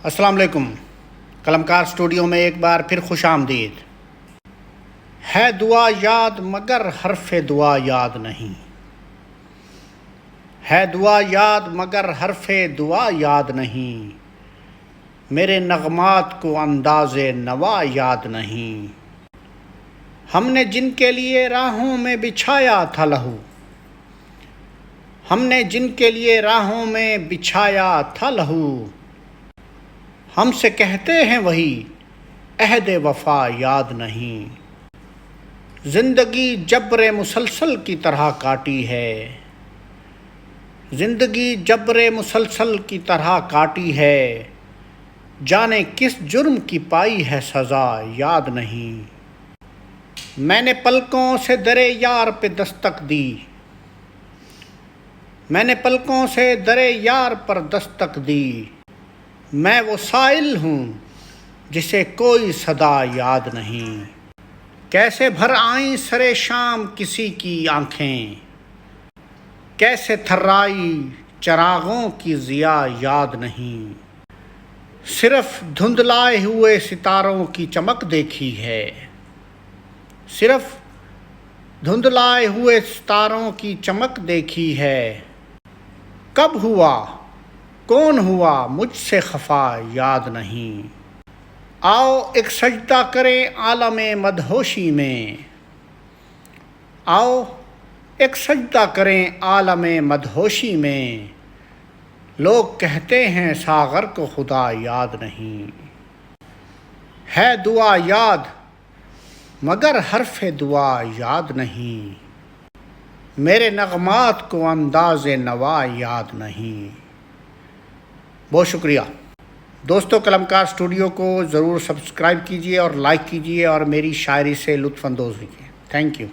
السلام علیکم۔ قلمکار اسٹوڈیو میں ایک بار پھر خوش آمدید۔ ہے دعا یاد مگر حرف دعا یاد نہیں، ہے دعا یاد مگر حرف دعا یاد نہیں، میرے نغمات کو انداز نوا یاد نہیں۔ ہم نے جن کے لیے راہوں میں بچھایا تھا لہو، ہم نے جن کے لیے راہوں میں بچھایا تھا لہو، ہم سے کہتے ہیں وہی عہد وفا یاد نہیں۔ زندگی جبر مسلسل کی طرح کاٹی ہے، زندگی جبر مسلسل کی طرح کاٹی ہے، جانے کس جرم کی پائی ہے سزا یاد نہیں۔ میں نے پلکوں سے در یار پہ دستک دی، میں نے پلکوں سے در یار پر دستک دی، میں وہ سائل ہوں جسے کوئی صدا یاد نہیں۔ کیسے بھر آئیں سر شام کسی کی آنکھیں، کیسے تھرائی چراغوں کی ضیا یاد نہیں، صرف دھندلائے ہوئے ستاروں کی چمک دیکھی ہے، صرف دھندلائے ہوئے ستاروں کی چمک دیکھی ہے، کب ہوا کون ہوا مجھ سے خفا یاد نہیں۔ آؤ ایک سجدہ کریں عالم مدہوشی میں، آؤ ایک سجدہ کریں عالم مدہوشی میں، لوگ کہتے ہیں ساغر کو خدا یاد نہیں۔ ہے دعا یاد مگر حرف دعا یاد نہیں، میرے نغمات کو انداز نوا یاد نہیں۔ بہت شکریہ دوستو، قلمکار اسٹوڈیو کو ضرور سبسکرائب کیجیے اور لائک کیجیے اور میری شاعری سے لطف اندوز ہوئیے۔ Thank you.